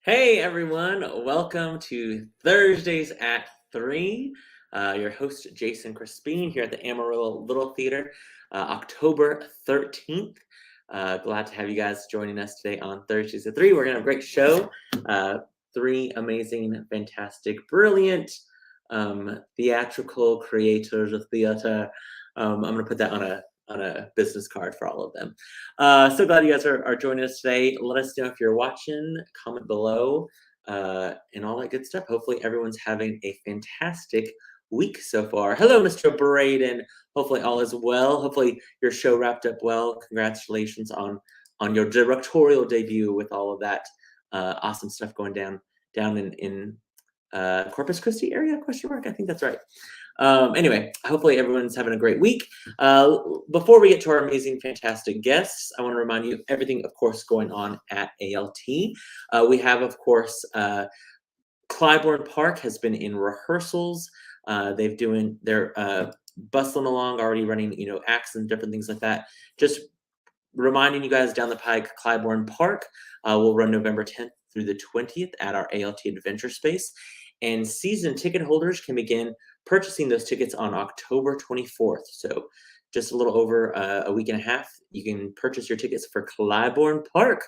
Hey everyone, welcome to Thursdays at 3. Your host Jason Crespin here at the Amarillo Little Theater, October 13th. Glad to have you guys joining us today on Thursdays at 3. We're going to have a great show. Three amazing, fantastic, brilliant theatrical creators of theater. I'm going to put that on a business card for all of them. So glad you guys are joining us today. Let us know if you're watching, comment below, and all that good stuff. Hopefully everyone's having a fantastic week so far. Hello, Mr. Braden. Hopefully all is well. Hopefully your show wrapped up well. Congratulations on your directorial debut with all of that awesome stuff going down in Corpus Christi area, ? I think that's right. Anyway, hopefully everyone's having a great week. Before we get to our amazing, fantastic guests, I want to remind you of everything, of course, going on at ALT. We have, of course, Clybourne Park has been in rehearsals. They're bustling along, already running, acts and different things like that. Just reminding you guys down the pike, Clybourne Park will run November 10th through the 20th at our ALT Adventure Space. And season ticket holders can begin purchasing those tickets on October 24th. So just a little over a week and a half, you can purchase your tickets for Clybourne Park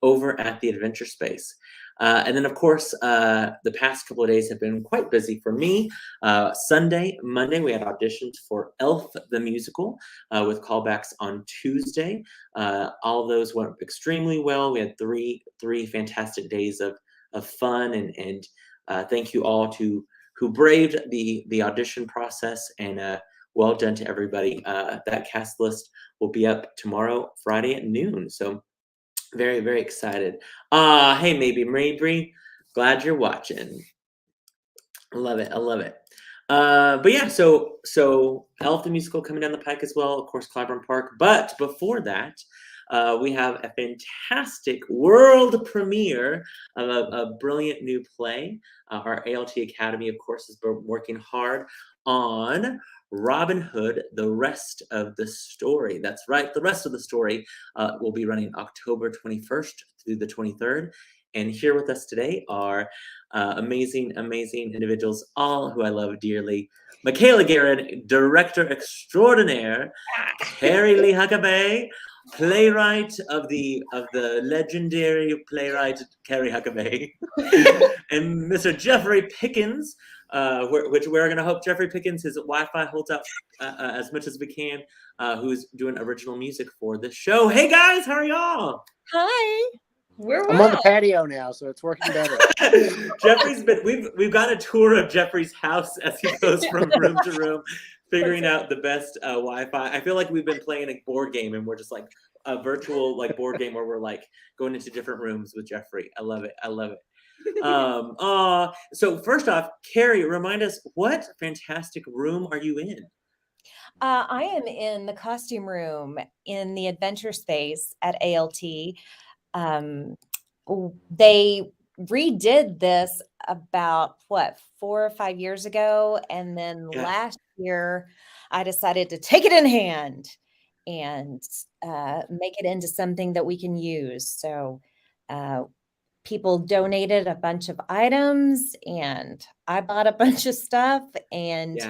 over at the Adventure Space. And then, of course, the past couple of days have been quite busy for me. Sunday, Monday, we had auditions for Elf the Musical with callbacks on Tuesday. All of those went extremely well. We had three fantastic days of fun, and thank you all who braved the audition process, and well done to everybody. That cast list will be up tomorrow, Friday at noon. So very, very excited. Hey, maybe Mabry, glad you're watching. I love it. But yeah, so Elf the Musical coming down the pike as well, of course, Clybourne Park. But before that, we have a fantastic world premiere of a brilliant new play. Our ALT Academy, of course, has been working hard on Robin Hood, the rest of the story. That's right, the rest of the story will be running October 21st through the 23rd. And here with us today are amazing individuals, all who I love dearly. Mikayla Garren, director extraordinaire. Carrie Huckabay, playwright of the legendary playwright Carrie Huckabay, and Mr. Jeffrey Pickens, which we're going to hope Jeffrey Pickens, his Wi-Fi holds up as much as we can, who's doing original music for this show. Hey guys, how are y'all? Hi. I'm on the patio now, so it's working better. Jeffrey's been we've got a tour of Jeffrey's house as he goes from room to room, figuring out the best Wi-Fi. I feel like we've been playing a board game, and we're just like a virtual board game where we're like going into different rooms with Jeffrey. I love it. So first off, Carrie, remind us, what fantastic room are you in? I am in the costume room in the Adventure Space at ALT. They redid this about 4 or 5 years ago, and then last year I decided to take it in hand and make it into something that we can use. So people donated a bunch of items, and I bought a bunch of stuff, and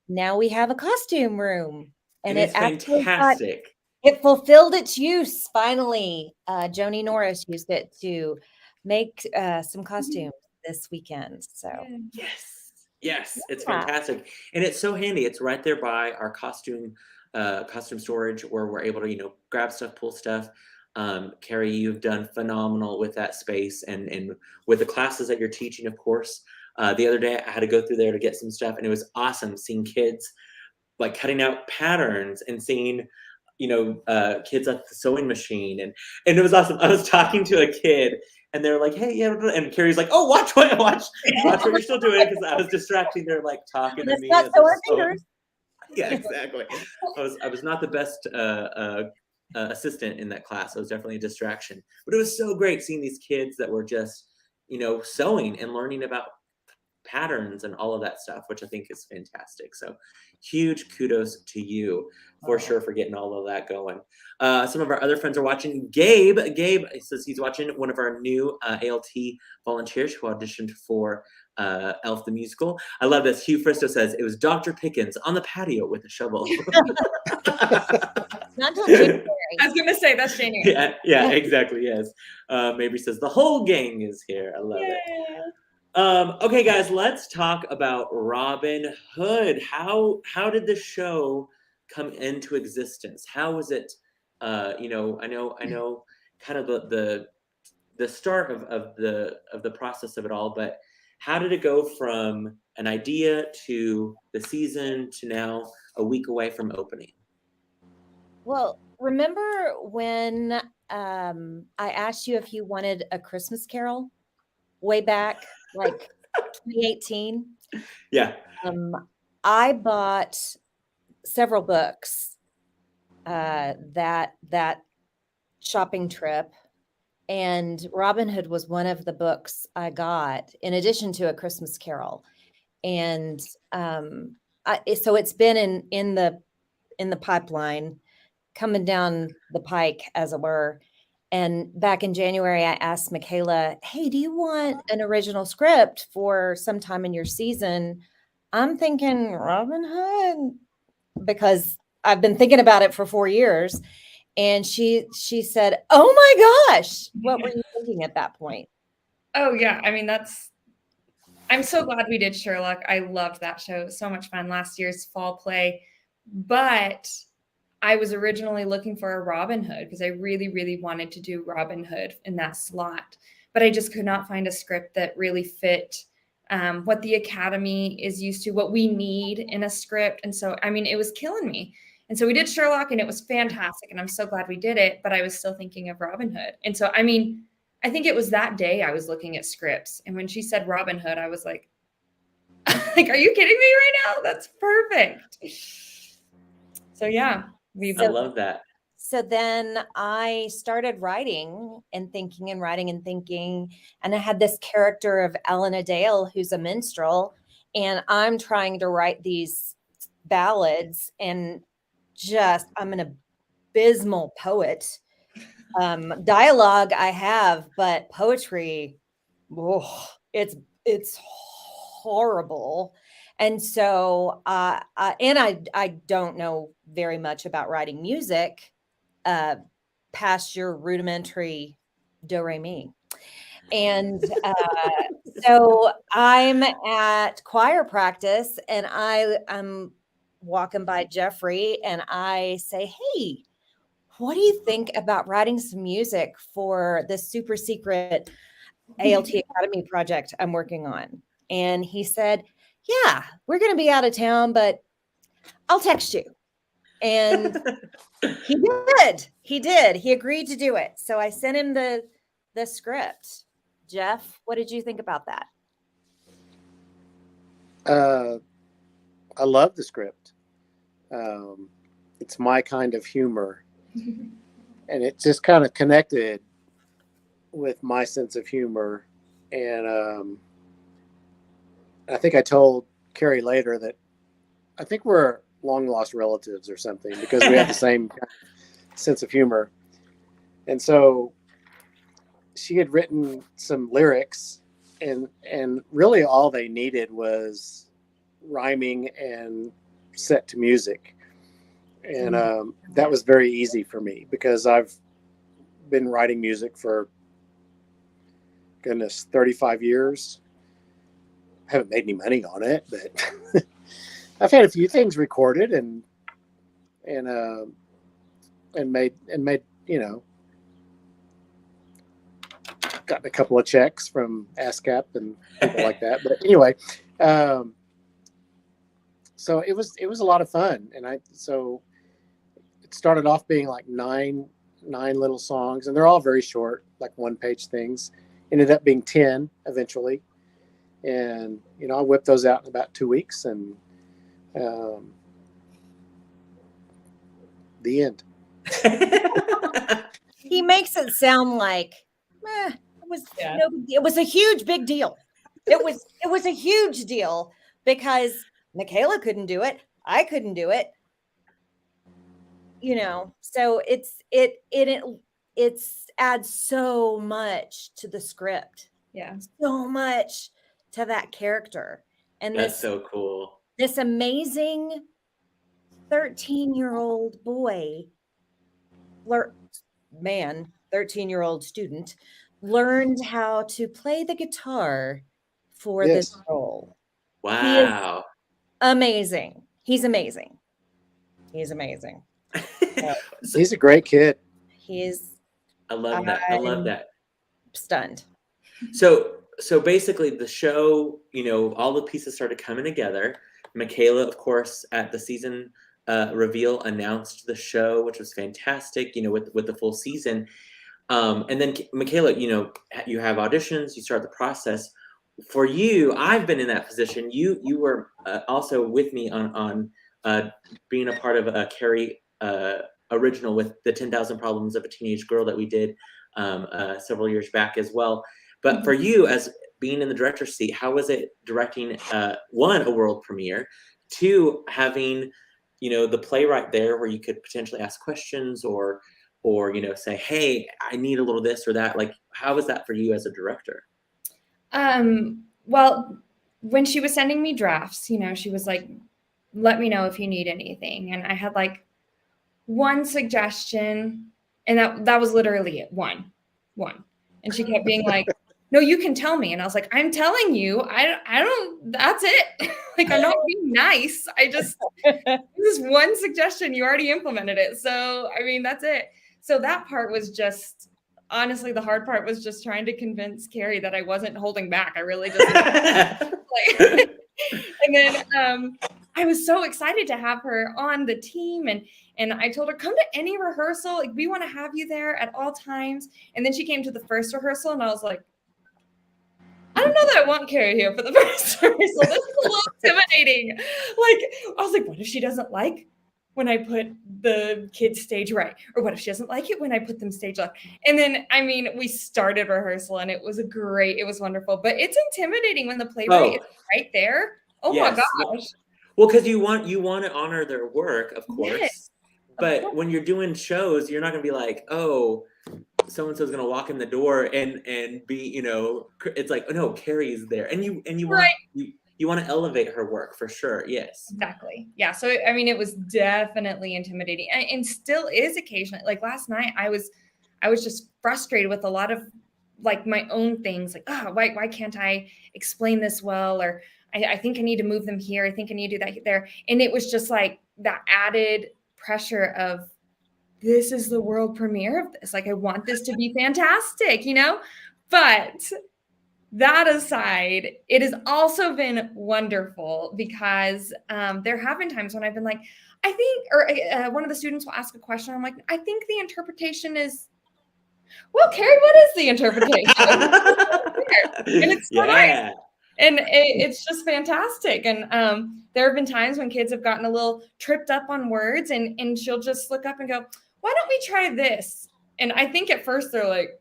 now we have a costume room, and it's fantastic. It fulfilled its use, finally. Joni Norris used it to make some costumes this weekend. So Yes, it's fantastic. And it's so handy. It's right there by our costume storage, where we're able to, grab stuff, pull stuff. Carrie, you've done phenomenal with that space and with the classes that you're teaching, of course. The other day I had to go through there to get some stuff, and it was awesome seeing kids like cutting out patterns and seeing kids at the sewing machine, and it was awesome. I was talking to a kid, and they were like, "Hey, yeah," and Carrie's like, "Oh, watch what you're still doing," because I was distracting her, like talking to me. Yeah, exactly. I was not the best assistant in that class. It was definitely a distraction, but it was so great seeing these kids that were just sewing and learning about patterns and all of that stuff, which I think is fantastic. So huge kudos to you for sure for getting all of that going. Some of our other friends are watching. Gabe says he's watching, one of our new ALT volunteers who auditioned for Elf the Musical. I love this. Hugh Fristo says it was Dr. Pickens on the patio with a shovel. Not till January. I was gonna say that's January. Yeah, exactly. Yes. Maybe says the whole gang is here. I love it. Okay, guys, let's talk about Robin Hood. How did the show come into existence? How was it? I know, kind of the start of the process of it all, but how did it go from an idea to the season to now a week away from opening? Well, remember when I asked you if you wanted a Christmas Carol way back, like 2018? Yeah. I bought several books that shopping trip, and Robin Hood was one of the books I got in addition to A Christmas Carol. And so it's been in the pipeline, coming down the pike, as it were. And back in January, I asked Mikayla, hey, do you want an original script for sometime in your season? I'm thinking Robin Hood, because I've been thinking about it for 4 years. And she said, oh my gosh, what were you thinking at that point? Oh yeah. I mean, I'm so glad we did Sherlock. I loved that show. It was so much fun, last year's fall play. But I was originally looking for a Robin Hood because I really, really wanted to do Robin Hood in that slot. But I just could not find a script that really fit what the Academy is used to, what we need in a script. And so, I mean, it was killing me. And so we did Sherlock, and it was fantastic. And I'm so glad we did it. But I was still thinking of Robin Hood. And so, I mean, I think it was that day I was looking at scripts. And when she said Robin Hood, I was like, are you kidding me right now? That's perfect. So yeah, I love that. So then I started writing and thinking and writing and thinking. And I had this character of Elena Dale, who's a minstrel. And I'm trying to write these ballads, and I'm an abysmal poet. Dialogue I have, but poetry, it's horrible. And so, I don't know very much about writing music past your rudimentary do re mi. And so I'm at choir practice, and I'm walking by Jeffrey, and I say, hey, what do you think about writing some music for this super secret ALT Academy project I'm working on? And he said, yeah, we're going to be out of town, but I'll text you. And he did. He agreed to do it. So I sent him the script. Jeff, what did you think about that? I love the script. It's my kind of humor. And it just kind of connected with my sense of humor. And I think I told Carrie later that I think we're long lost relatives or something, because we have the same kind of sense of humor. And so she had written some lyrics, and really all they needed was rhyming and set to music. And that was very easy for me, because I've been writing music for, goodness, 35 years. I haven't made any money on it, but I've had a few things recorded and made, gotten a couple of checks from ASCAP and people like that. But anyway, so it was a lot of fun. And so it started off being like nine little songs, and they're all very short, like 1-page things. Ended up being 10 eventually. And, I whipped those out in about 2 weeks, and the end. He makes it sound like, it was a huge, big deal. It was a huge deal because Mikayla couldn't do it. I couldn't do it. So it's adds so much to the script. Yeah. So much to that character. And That's so cool. This amazing 13-year-old boy, 13-year-old student, learned how to play the guitar for this role. Wow. Amazing. He's amazing. He's amazing. He's a great kid. I love that. I love that. Stunned. So basically the show, all the pieces started coming together. Mikayla, of course, at the season reveal announced the show, which was fantastic, with the full season. And then Mikayla, you have auditions, you start the process. For you, I've been in that position. You were also with me on being a part of a Carrie original with the 10,000 Problems of a Teenage Girl that we did several years back as well. But for you, as being in the director's seat, how was it directing, one, a world premiere, two, having, the playwright there where you could potentially ask questions or say, hey, I need a little this or that. Like, how was that for you as a director? Well, when she was sending me drafts, she was like, let me know if you need anything. And I had like one suggestion, and that was literally it. One. And she kept being like, no, you can tell me. And I was like, I'm telling you, I don't, that's it. Like, I'm not being nice. This is one suggestion. You already implemented it. So, I mean, that's it. So that part was just, honestly, the hard part was just trying to convince Carrie that I wasn't holding back. I really just, and then I was so excited to have her on the team. And I told her, come to any rehearsal. Like, we want to have you there at all times. And then she came to the first rehearsal and I was like, I don't know that I want Carrie here for the first rehearsal. This is a little intimidating. I was like, what if she doesn't like when I put the kids stage right? Or what if she doesn't like it when I put them stage left? And then, we started rehearsal and it was wonderful. But it's intimidating when the playwright is right there. Oh yes. My gosh. Well, because you want to honor their work, of course. Yes, but when you're doing shows, you're not going to be like, oh, so-and-so's going to walk in the door and be, it's like, oh, no, Carrie's there. And you want, you want to elevate her work for sure. Yes. Exactly. Yeah. So, it was definitely intimidating and still is occasionally. Like last night, I was just frustrated with a lot of like my own things. Like, oh, why can't I explain this well? Or I think I need to move them here. I think I need to do that there. And it was just like that added pressure of, this is the world premiere of this. Like, I want this to be fantastic, but that aside, it has also been wonderful because there have been times when I've been like, I think, or one of the students will ask a question. I'm like, I think the interpretation is, well, Carrie, what is the interpretation? And it's so nice. And it's just fantastic. And there have been times when kids have gotten a little tripped up on words and she'll just look up and go, why don't we try this? And I think at first they're like,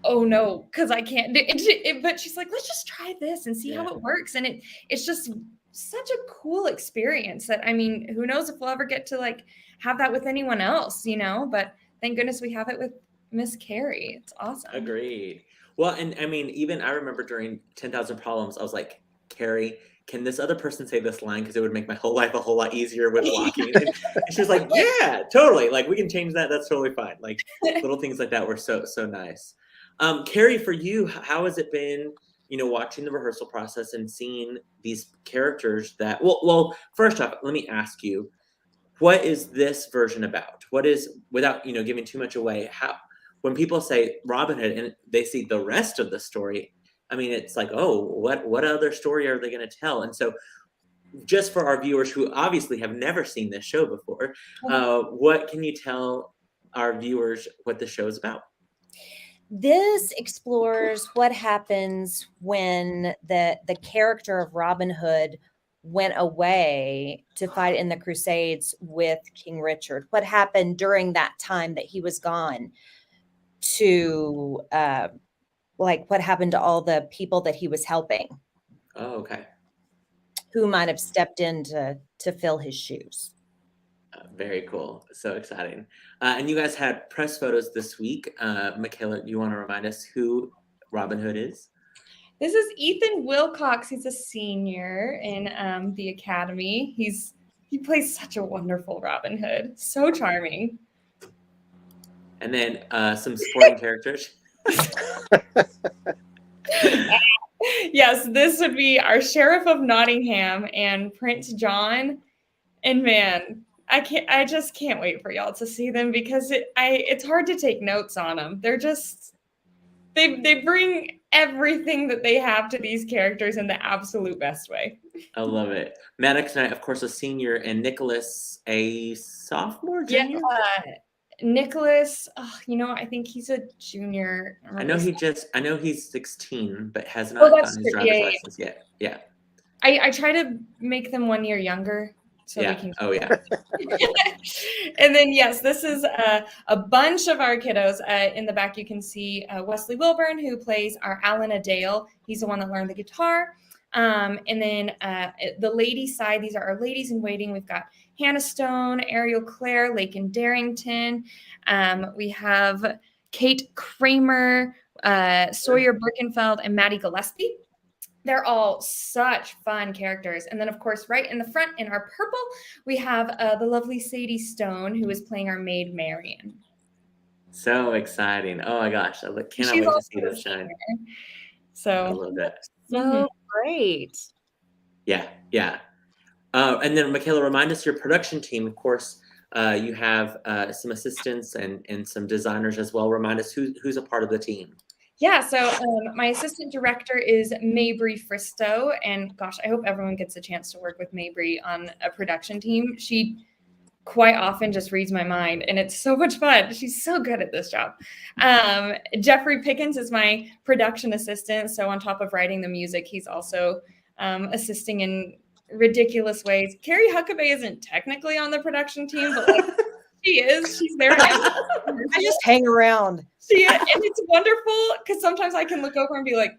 oh no, because I can't do it. But she's like, let's just try this and see how it works. And it's just such a cool experience that, who knows if we'll ever get to like have that with anyone else, but thank goodness we have it with Miss Carrie. It's awesome. Agreed. Well, and even I remember during 10,000 Problems, I was like, Carrie, can this other person say this line? Because it would make my whole life a whole lot easier with blocking. And she was like, yeah, totally. Like, we can change that. That's totally fine. Like, little things like that were so nice. Carrie, for you, how has it been, watching the rehearsal process and seeing these characters that, well, first off, let me ask you, what is this version about? What is, without, giving too much away, when people say Robin Hood and they see the rest of the story, it's like, oh, what other story are they going to tell? And so just for our viewers who obviously have never seen this show before, what can you tell our viewers what the show is about? This explores what happens when the character of Robin Hood went away to fight in the Crusades with King Richard. What happened during that time that he was gone to like what happened to all the people that he was helping, Oh, okay. who might have stepped in to fill his shoes. Very cool. So exciting. And you guys had press photos this week. Mikayla, do you want to remind us who Robin Hood is? This is Ethan Wilcox. He's a senior in the academy. He plays such a wonderful Robin Hood. So charming. And then some supporting characters. Yes, this would be our Sheriff of Nottingham and Prince John. And man, I just can't wait for y'all to see them because it's hard to take notes on them. They're just they bring everything that they have to these characters in the absolute best way. I love it. Maddox Knight, of course, a senior, and Nicholas, a sophomore, junior? Yeah, Nicholas, I think he's a junior. I know he's 16, but has not gotten his driver's license yet. Yeah. I try to make them 1 year younger. So yeah. we can. Oh, yeah. And then, yes, this is a bunch of our kiddos. In the back, you can see Wesley Wilburn, who plays our Alan Adale. He's the one that learned the guitar. And then the ladies' side, these are our ladies in waiting. We've got Hannah Stone, Ariel Clare, Lakin Darrington. We have Kate Kramer, Sawyer Birkenfeld, and Maddie Gillespie. They're all such fun characters. And then, of course, right in the front in our purple, we have the lovely Sadie Stone, who is playing our maid Marion. So exciting. Oh, my gosh. I cannot wait to see those shine. So I love that. So great. Yeah, yeah. And then, Mikayla, remind us your production team. Of course, you have some assistants and some designers as well. Remind us who's a part of the team. Yeah, so my assistant director is Mabry Fristow, and gosh, I hope everyone gets a chance to work with Mabry on a production team. She quite often just reads my mind, and it's so much fun. She's so good at this job. Jeffrey Pickens is my production assistant, so on top of writing the music, he's also assisting in ridiculous ways. Carrie Huckabay isn't technically on the production team, but she is. She's there. I just hang around. And it's wonderful because sometimes I can look over and be like,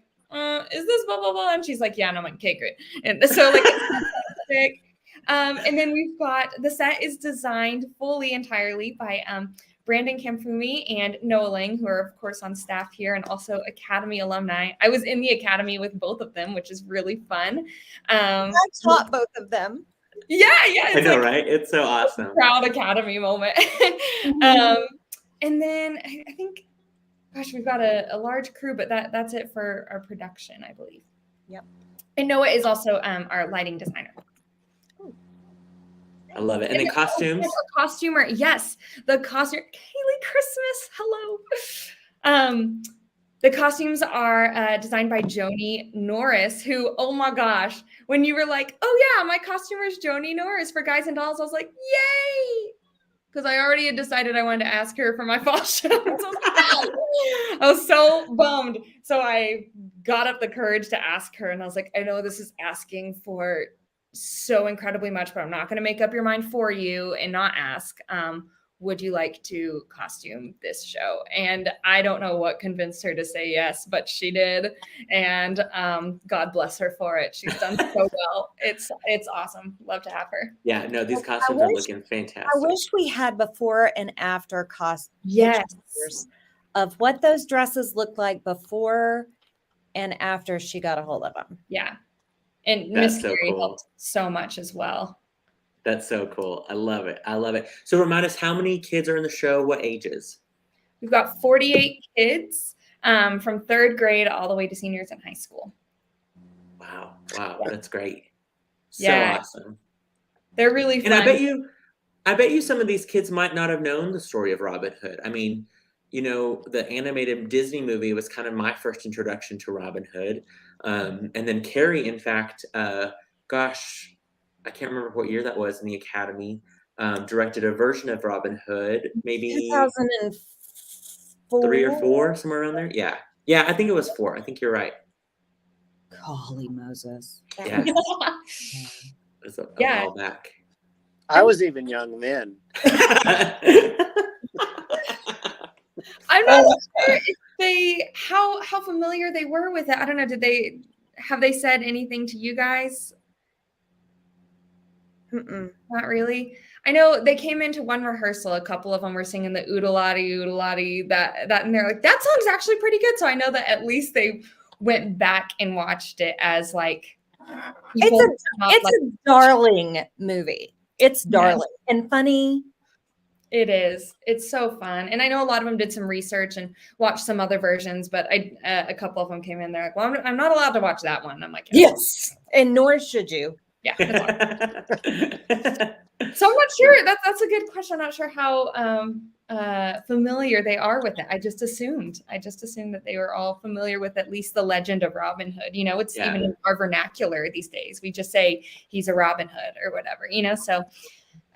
is this blah, blah, blah? And she's like, yeah, and I'm like, okay, great. And so like, it's and then we've got, the set is designed fully entirely by Brandon Kamfumi and Noah Lang, who are of course on staff here and also Academy alumni. I was in the Academy with both of them, which is really fun. I taught both of them. Yeah. I know, right? It's so awesome. Proud Academy moment. And then I think, gosh, we've got a large crew, but that's it for our production, I believe. Yep. And Noah is also our lighting designer. I love it. And then costumes? Costumer, yes. The costume, Kaylee Christmas, hello. The costumes are designed by Joni Norris, who, oh my gosh, when you were like, oh yeah, my costumer is Joni Norris for Guys and Dolls, I was like, yay! Because I already had decided I wanted to ask her for my fall show. I was so bummed. So I got up the courage to ask her, and I was like, I know this is asking for so incredibly much, but I'm not going to make up your mind for you and not ask. Would you like to costume this show? And I don't know what convinced her to say yes, but she did. And God bless her for it. She's done so well. It's awesome. Love to have her. Yeah, no, these costumes are looking fantastic. I wish we had before and after costumes. Yes. Of what those dresses looked like before and after she got a hold of them. Yeah. And Miss Carrie helped so much as well. That's so cool. I love it. I love it. So remind us, how many kids are in the show? What ages? We've got 48 kids from third grade all the way to seniors in high school. Wow. That's great. So awesome. They're really fun. And I bet you some of these kids might not have known the story of Robin Hood. I mean, you know, the animated Disney movie was kind of my first introduction to Robin Hood. And then Carrie, in fact, I can't remember what year that was in the Academy, directed a version of Robin Hood, maybe 2004? 3 or 4, somewhere around there. Yeah, I think it was 4. I think you're right. Golly Moses. Yeah. It was a while back. I was even young then. I'm not sure if they how familiar they were with it. I don't know. Have they said anything to you guys? Not really. I know they came into one rehearsal. A couple of them were singing the oodalati, that, and they're like, that song's actually pretty good. So I know that at least they went back and watched it as like. It's a darling movie. It's darling and funny. It is. It's so fun. And I know a lot of them did some research and watched some other versions, but a couple of them came in there like, well, I'm not allowed to watch that one. I'm like, yes, and nor should you. Yeah. So I'm not sure. That's a good question. I'm not sure how familiar they are with it. I just assumed that they were all familiar with at least the legend of Robin Hood. You know, it's even in our vernacular these days. We just say he's a Robin Hood or whatever, you know, so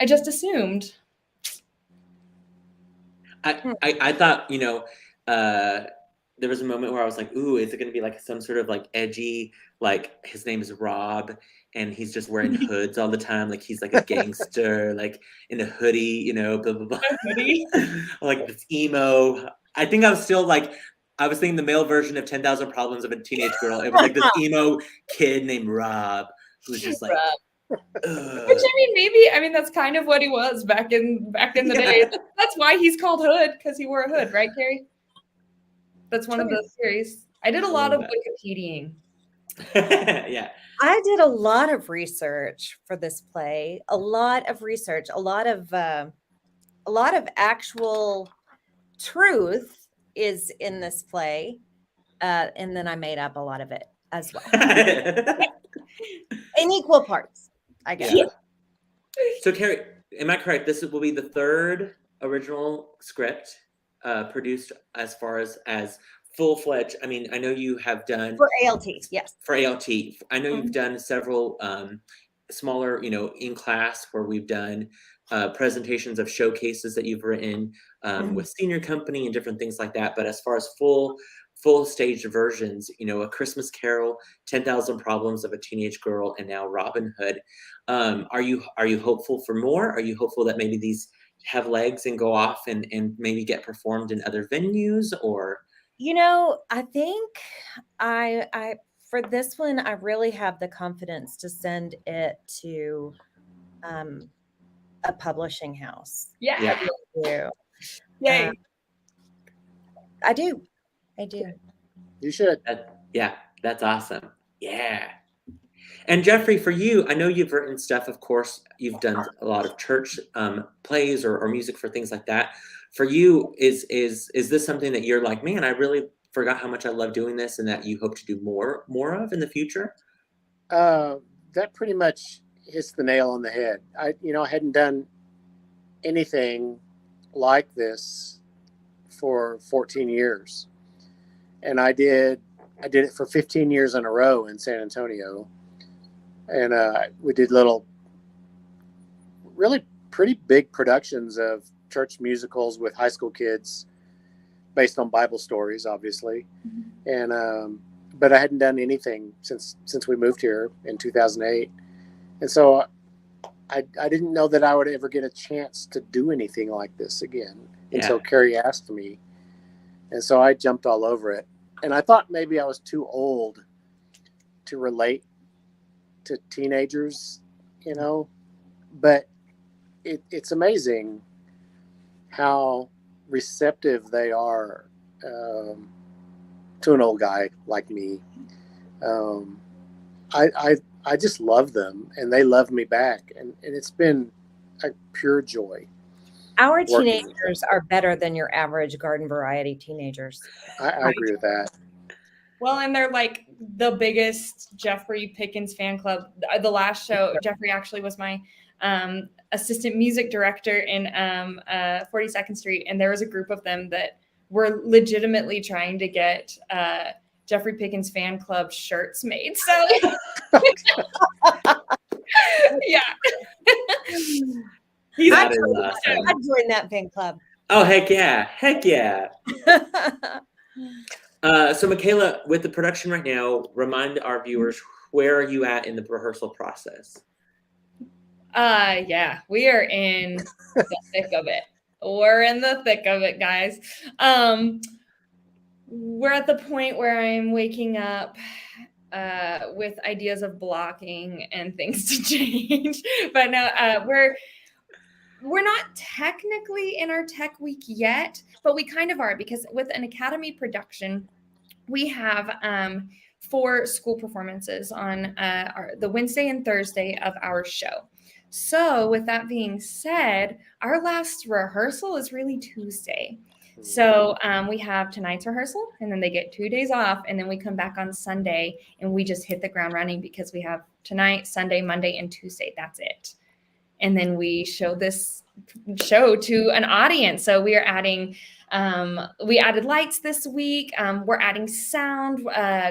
I just assumed. I thought, you know, there was a moment where I was like, ooh, is it going to be like some sort of like edgy, like his name is Rob and he's just wearing hoods all the time. Like he's like a gangster, like in a hoodie, you know, blah, blah, blah. Hoodie. Like this emo. I think I was still like, I was thinking the male version of 10,000 Problems of a Teenage Girl. It was like this emo kid named Rob who was just like, Which I mean, that's kind of what he was back in the day. That's why he's called Hood, because he wore a hood, right, Carrie? That's one of the series. I did a lot of Wikipediaing. Yeah. I did a lot of research for this play. A lot of research. A lot of actual truth is in this play, and then I made up a lot of it as well, in equal parts, I guess. Yeah. So, Carrie, am I correct? This will be the third original script produced as far as full-fledged. I mean, I know you have done for ALT, yes. For ALT, I know you've done several smaller, you know, in class where we've done presentations of showcases that you've written with senior company and different things like that. But as far as full stage versions, you know, A Christmas Carol, 10,000 Problems of a Teenage Girl, and now Robin Hood. Are you hopeful for more? Are you hopeful that maybe these have legs and go off and maybe get performed in other venues? Or, you know, I think I for this one, I really have the confidence to send it to a publishing house. Yeah. I really do. Yay. I do. You should. That's awesome. Yeah. And Jeffrey, for you, I know you've written stuff. Of course, you've done a lot of church plays or music for things like that. For you, is this something that you're like, man, I really forgot how much I love doing this, and that you hope to do more of in the future? That pretty much hits the nail on the head. I hadn't done anything like this for 14 years, and I did it for 15 years in a row in San Antonio, and we did little, really pretty big productions of church musicals with high school kids, based on Bible stories, obviously. And but I hadn't done anything since we moved here in 2008, and so I didn't know that I would ever get a chance to do anything like this again until Carrie asked me, and so I jumped all over it. And I thought maybe I was too old to relate to teenagers, you know, but it's amazing how receptive they are to an old guy like me. I just love them, and they love me back, and it's been a pure joy. Our teenagers are better than your average garden variety teenagers. I agree with that. Well, and they're like the biggest Jeffrey Pickens fan club. The last show, Jeffrey actually was my assistant music director in 42nd Street, and there was a group of them that were legitimately trying to get Jeffrey Pickens fan club shirts made. So, yeah. I'd join that fan club. Oh, heck yeah. So Mikayla, with the production right now, remind our viewers, where are you at in the rehearsal process? Yeah, we are in the thick of it. We're in the thick of it, guys. We're at the point where I'm waking up with ideas of blocking and things to change. But no, we're not technically in our tech week yet, but we kind of are, because with an Academy production, we have 4 school performances on the Wednesday and Thursday of our show. So with that being said, our last rehearsal is really Tuesday. So we have tonight's rehearsal, and then they get 2 days off, and then we come back on Sunday, and we just hit the ground running, because we have tonight, Sunday, Monday, and Tuesday. That's it. And then we show this show to an audience. So we are adding, we added lights this week. We're adding sound.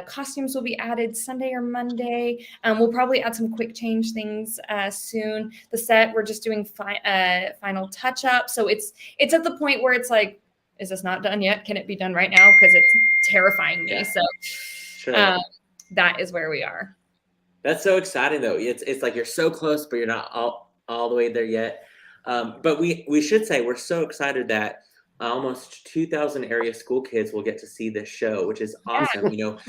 Costumes will be added Sunday or Monday. We'll probably add some quick change things soon. The set, we're just doing final touch up. So it's at the point where it's like, is this not done yet? Can it be done right now? Because it's terrifying me. So that is where we are. That's so exciting, though. It's like you're so close, but you're not all the way there yet. But we should say we're so excited that almost 2,000 area school kids will get to see this show, which is awesome. You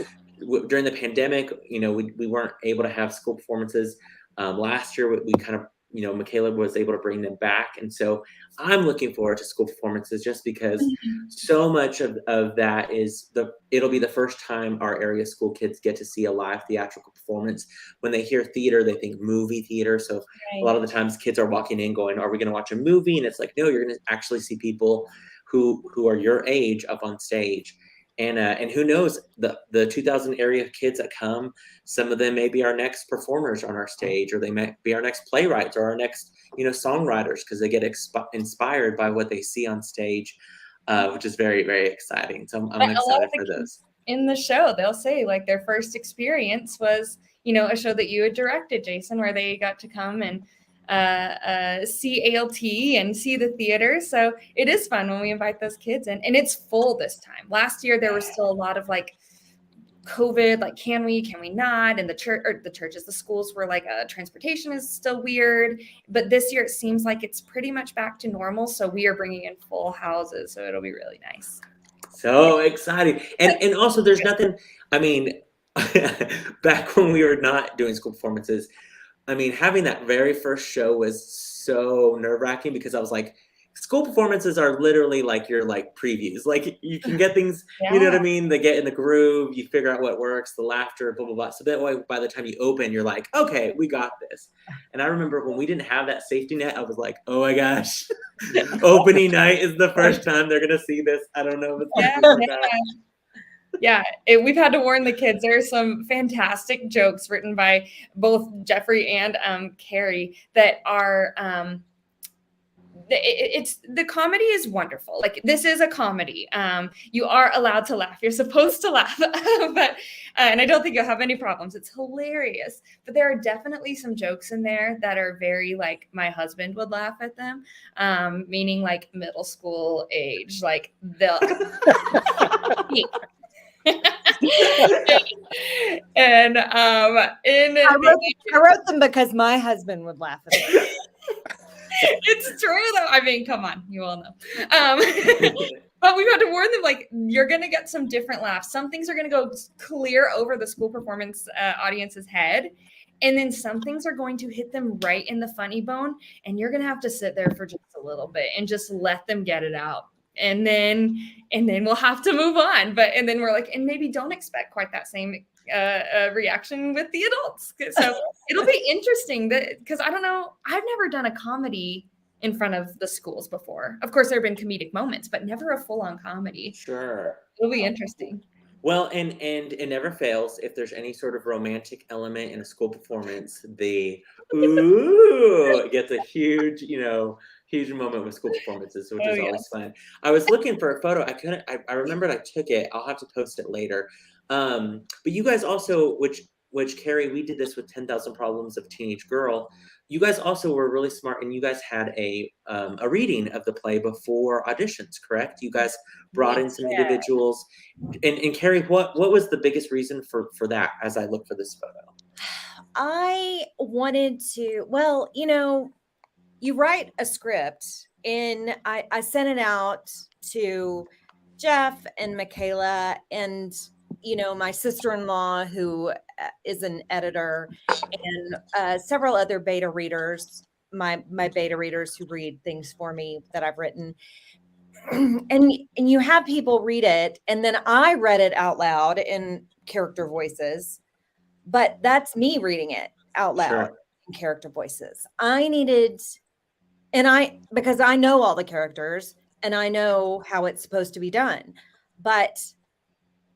know, during the pandemic, you know, we weren't able to have school performances. Last year, we kind of, you know, Mikayla was able to bring them back. And so I'm looking forward to school performances, just because so much of that is it'll be the first time our area school kids get to see a live theatrical performance. When they hear theater, they think movie theater. So a lot of the times kids are walking in going, are we going to watch a movie? And it's like, no, you're going to actually see people who are your age up on stage. And who knows, the 2,000 area kids that come, some of them may be our next performers on our stage, or they might be our next playwrights, or our next, you know, songwriters, because they get inspired by what they see on stage, which is very, very exciting. So I'm excited for those. In the show, they'll say like their first experience was, you know, a show that you had directed, Jason, where they got to come and see ALT and see the theater. So it is fun when we invite those kids in, and it's full this time. Last year there was still a lot of like COVID, like can we not, and the schools were like transportation is still weird, but this year it seems like it's pretty much back to normal. So we are bringing in full houses, so it'll be really nice. So exciting. And also there's nothing, I mean, back when we were not doing school performances, I mean, having that very first show was so nerve-wracking, because I was like, school performances are literally like your like previews. Like you can get things, you know what I mean? They get in the groove, you figure out what works, the laughter, blah, blah, blah. So that way, by the time you open, you're like, okay, we got this. And I remember when we didn't have that safety net, I was like, oh my gosh, opening night is the first time they're going to see this. I don't know if it's going to work out. Yeah, we've had to warn the kids. There are some fantastic jokes written by both Jeffrey and Carrie that are the comedy is wonderful. Like, this is a comedy. You are allowed to laugh. You're supposed to laugh, but and I don't think you'll have any problems. It's hilarious. But there are definitely some jokes in there that are very like my husband would laugh at them, meaning like middle school age, like they'll. And I wrote them because my husband would laugh at them. It's true though. I mean, come on, you all know. But we've had to warn them, like, you're going to get some different laughs. Some things are going to go clear over the school performance audience's head. And then some things are going to hit them right in the funny bone. And you're going to have to sit there for just a little bit and just let them get it out. And then we'll have to move on. And then we're like, and maybe don't expect quite that same reaction with the adults. So it'll be interesting because I don't know, I've never done a comedy in front of the schools before. Of course, there have been comedic moments, but never a full-on comedy. Sure. It'll be interesting. Well, and it never fails. If there's any sort of romantic element in a school performance, it gets a huge, huge moment with school performances, which is always fun. I was looking for a photo. I remembered I took it. I'll have to post it later. But you guys also, which Carrie, we did this with 10,000 Problems of Teenage Girl. You guys also were really smart, and you guys had a reading of the play before auditions, correct? You guys brought in some individuals. And Carrie, what was the biggest reason for that as I look for this photo? I wanted to, you write a script and I sent it out to Jeff and Mikayla and, my sister-in-law who is an editor, and several other beta readers, my beta readers who read things for me that I've written. And you have people read it, and then I read it out loud in character voices, but that's me reading it out loud in character voices. Because I know all the characters and I know how it's supposed to be done, but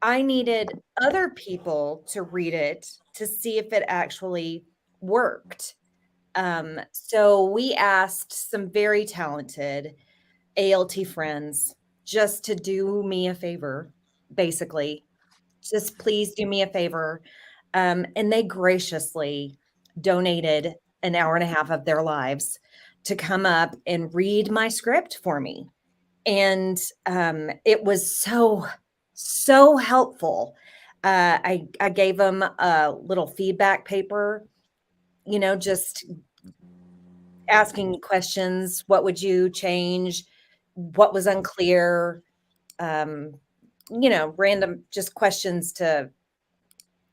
I needed other people to read it to see if it actually worked. So we asked some very talented ALT friends just to do me a favor, basically. Just please do me a favor. And they graciously donated an hour and a half of their lives to come up and read my script for me. And it was so helpful. I gave them a little feedback paper, just asking questions. What would you change? What was unclear? Random just questions to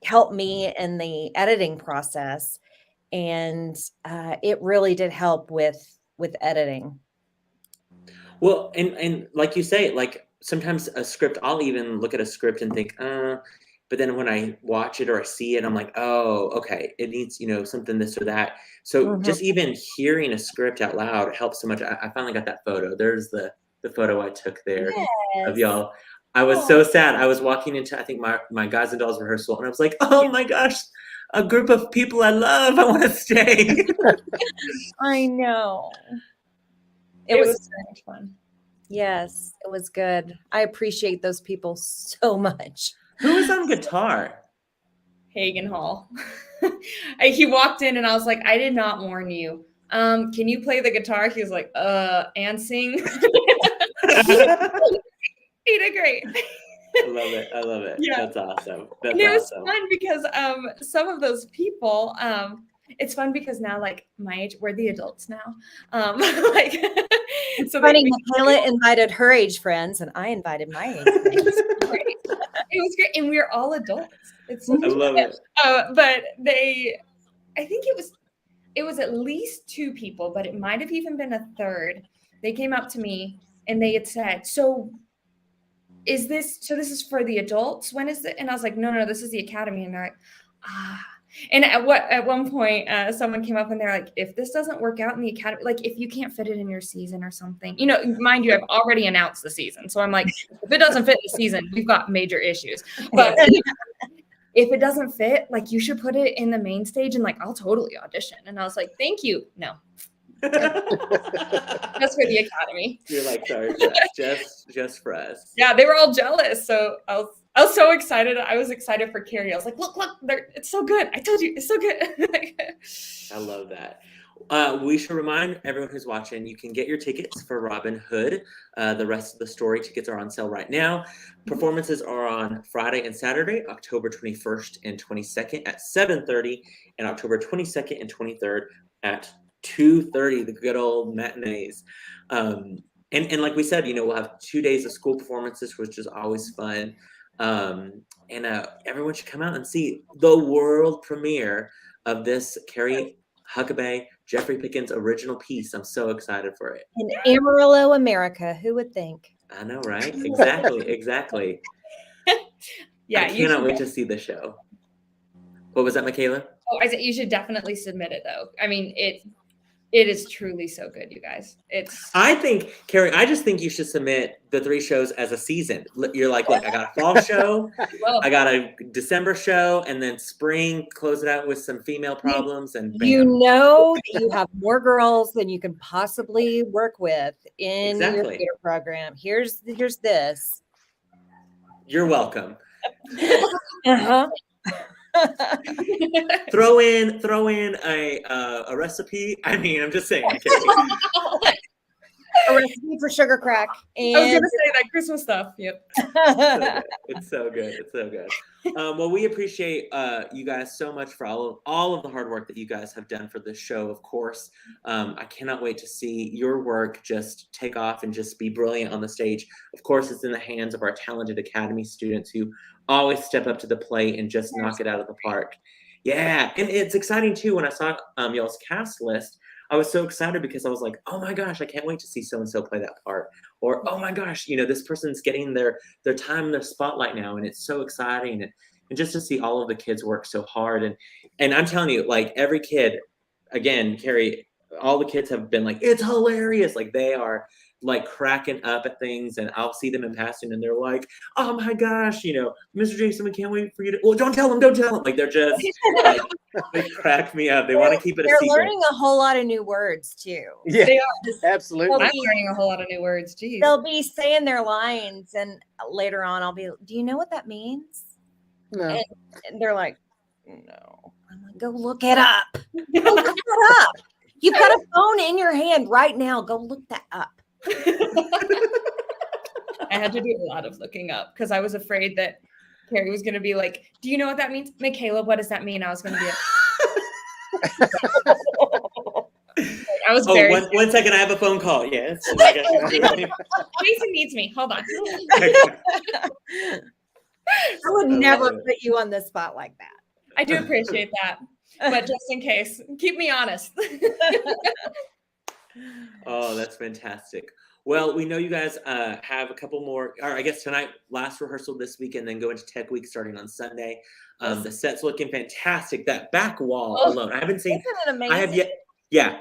help me in the editing process. And it really did help with editing. Well, and like you say, like sometimes a script, I'll even look at a script and think, but then when I watch it or I see it, I'm like, oh, okay, it needs, something this or that. So just even hearing a script out loud helps so much. I finally got that photo. There's the photo I took there of y'all. I was so sad. I was walking into, I think, my Guys and Dolls rehearsal, and I was like, oh my gosh, a group of people I love. I want to stay. I know. It was so much fun. Yes, it was good. I appreciate those people so much. Who was on guitar? Hagen Hall. He walked in and I was like, I did not warn you. Can you play the guitar? He was like, and sing. He did great. I love it. Yeah. That's awesome. And it was fun because some of those people, it's fun because now, like my age, we're the adults now. It's so funny. Mikayla invited her age friends, and I invited my age friends. It was great, and we were all adults. I love it. But I think it was at least two people, but it might have even been a third. They came up to me and they had said, "So this is for the adults? When is it?" And I was like, "No, this is the academy." And they're like, "Ah." And at one point, someone came up and they're like, if this doesn't work out in the academy, like if you can't fit it in your season or something, mind you, I've already announced the season. So I'm like, if it doesn't fit the season, we've got major issues. But if it doesn't fit, like you should put it in the main stage and like, I'll totally audition. And I was like, thank you. No. Just for the academy. You're like, sorry, just for us. Yeah, they were all jealous. So I was so excited. I was excited for Carrie. I was like, look, it's so good. I told you, it's so good. I love that. We should remind everyone who's watching, you can get your tickets for Robin Hood. The rest of the story tickets are on sale right now. Performances are on Friday and Saturday, October 21st and 22nd at 7:30, and October 22nd and 23rd at 2:30, the good old matinees. And like we said, we'll have 2 days of school performances, which is always fun. And everyone should come out and see the world premiere of this Carrie, Huckabay, Jeffrey Pickens original piece. I'm so excited for it. In Amarillo, America. Who would think? I know, right? Exactly. Yeah, I cannot wait to see the show. What was that, Mikayla? Oh, I said you should definitely submit it, though. I mean, it is truly so good, you guys. I think, Carrie, I just think you should submit the 3 shows as a season. You're like, look, I got a fall show, I got a December show, and then spring, close it out with some female problems. And bam. You have more girls than you can possibly work with in your theater program. Here's this. You're welcome. Uh-huh. throw in a recipe. I mean, I'm just saying. a recipe for sugar crack. I was And gonna say that Christmas stuff. Yep. It's so good. It's so good. Well, we appreciate you guys so much for all of the hard work that you guys have done for this show. Of course, I cannot wait to see your work just take off and just be brilliant on the stage. Of course, it's in the hands of our talented Academy students who always step up to the plate and just knock it out of the park. Yeah, and it's exciting too. When I saw y'all's cast list, I was so excited because I was like, oh my gosh, I can't wait to see so and so play that part. Or oh my gosh, this person's getting their time in their spotlight now, and it's so exciting. And just to see all of the kids work so hard, and I'm telling you, like every kid, again, Carrie, all the kids have been like, it's hilarious. Like they are like cracking up at things, and I'll see them in passing, and they're like, oh my gosh, Mr. Jason, we can't wait for you to. Well, don't tell them. Like they're just like, they crack me up. They want to keep it a secret. They're learning a whole lot of new words too. Yeah, They are. absolutely. I'm learning a whole lot of new words. Geez. They'll be saying their lines, and later on, I'll be, do you know what that means? No. And they're like, no. I'm like, go look it up. Go look it up. You've got a phone in your hand right now. Go look that up. I had to do a lot of looking up because I was afraid that Carrie was going to be like, do you know what that means? Mikayla, what does that mean? I was going to be like, I was very. One second, I have a phone call. Yes. Jason needs me. Hold on. I would never put you on the spot like that. I do appreciate that. But just in case, keep me honest. Oh, that's fantastic. Well, we know you guys have a couple more, or I guess tonight, last rehearsal this week, and then go into Tech Week starting on Sunday. The set's looking fantastic. That back wall alone, I haven't seen. Isn't it amazing? I have yet. Yeah,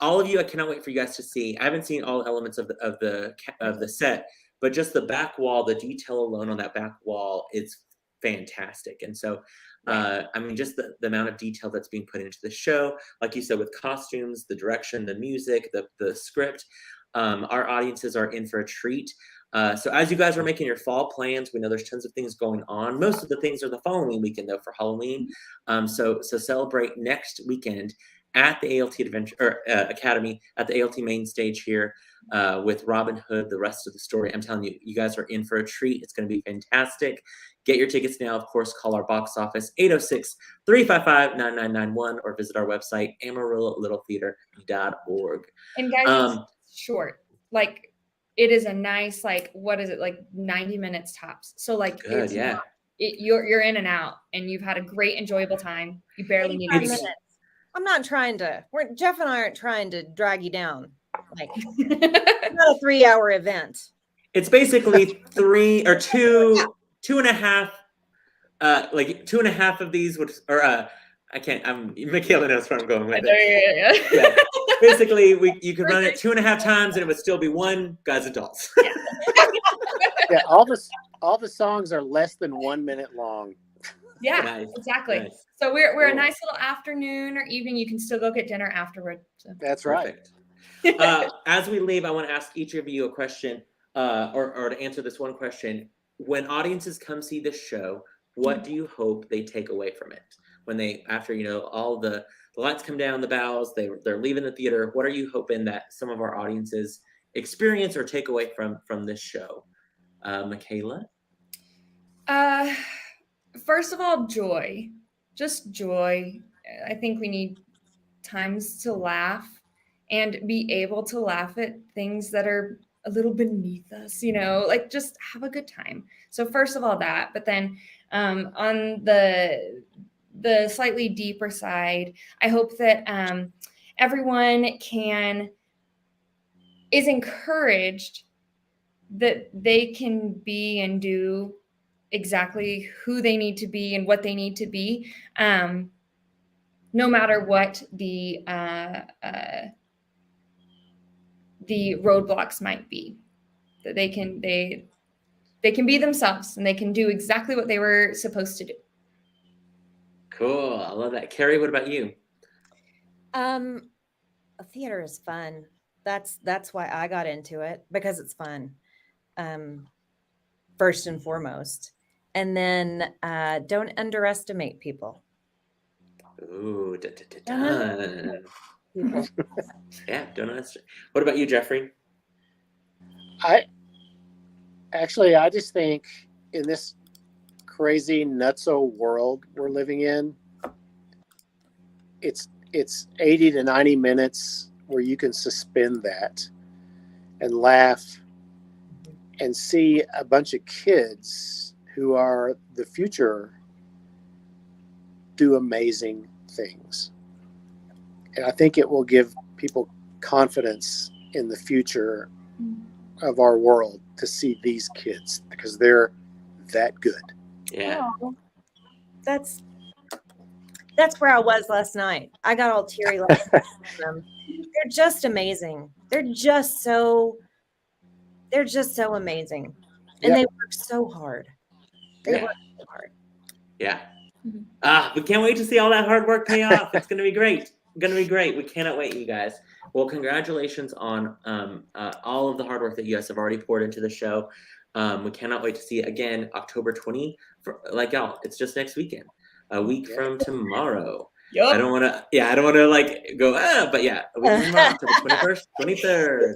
all of you, I cannot wait for you guys to see. I haven't seen all elements of the set, but just the back wall, the detail alone on that back wall is fantastic. And so, I mean, just the amount of detail that's being put into the show, like you said, with costumes, the direction, the music, the script, our audiences are in for a treat. So as you guys are making your fall plans, we know there's tons of things going on. Most of the things are the following weekend though for Halloween. So celebrate next weekend at the ALT Academy at the ALT main stage here with Robin Hood, the rest of the story. I'm telling you, you guys are in for a treat. It's going to be fantastic. Get your tickets now. Of course, call our box office 806-355-9991 or visit our website amarillo.littletheater.org. And guys, it's short. Like it is a nice, like, what is it, like 90 minutes tops. So like Good, yeah. You're in and out, and you've had a great, enjoyable time. You barely need 5 minutes. I'm not trying to. Jeff and I aren't trying to drag you down. Like it's not a 3-hour event. It's basically 3 or 2.5. Like 2.5 of these would, or I can't. Mikayla knows where I'm going with it. Yeah. Basically, you could run it 2.5 times, and it would still be one guys and dolls. Yeah, all the songs are less than 1 minute long. Yeah, Nice. exactly. Nice. So we're Cool. a nice little afternoon or evening. You can still go get dinner afterward. So. That's right. Perfect. As we leave, I want to ask each of you a question, or to answer this one question. When audiences come see this show, what do you hope they take away from it? When they, after all the lights come down, the bows, they're leaving the theater. What are you hoping that some of our audiences experience or take away from this show? Mikayla? First of all, joy. Just joy. I think we need times to laugh and be able to laugh at things that are a little beneath us, like just have a good time. So first of all that, but then on the slightly deeper side, I hope that everyone is encouraged that they can be and do exactly who they need to be and what they need to be, no matter what the roadblocks might be. That they can be themselves and they can do exactly what they were supposed to do. Cool. I love that. Carrie, what about you? Theater is fun. That's why I got into it, because it's fun. First and foremost. And then don't underestimate people. Ooh, dun. Yeah, don't underestimate. What about you, Jeffrey? I just think in this crazy nutso world we're living in, it's 80 to 90 minutes where you can suspend that and laugh and see a bunch of kids who are the future do amazing things. And I think it will give people confidence in the future of our world to see these kids because they're that good. Yeah. Oh, that's where I was last night. I got all teary last night. They're just amazing. They're just so amazing. And they work so hard. They work so hard. Yeah. We can't wait to see all that hard work pay off. It's going to be great. We cannot wait, you guys. Well, congratulations on all of the hard work that you guys have already poured into the show. We cannot wait to see it again, October 20. Like y'all, it's just next weekend, a week from tomorrow. Yep. I don't want to like go, but yeah, a week from tomorrow, October 21st, 23rd.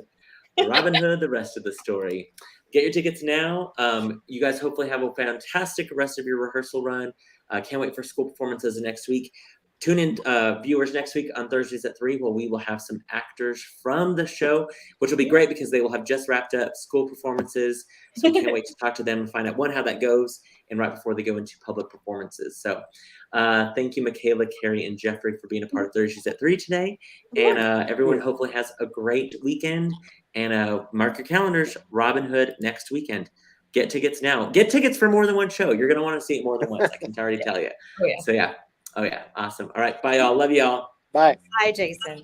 Robin Hood, the rest of the story. Get your tickets now. You guys hopefully have a fantastic rest of your rehearsal run. Can't wait for school performances next week. Tune in, viewers, next week on Thursdays at 3, where we will have some actors from the show, which will be great because they will have just wrapped up school performances. So we can't wait to talk to them and find out, one, how that goes, and right before they go into public performances. So thank you, Mikayla, Carrie, and Jeffrey, for being a part of Thursdays at 3 today. And everyone hopefully has a great weekend. And mark your calendars, Robin Hood next weekend. Get tickets now. Get tickets for more than one show. You're going to want to see it more than once. I can already tell you. Oh, yeah. So, yeah. Oh, yeah. Awesome. All right. Bye, y'all. Love y'all. Bye. Bye, Jason.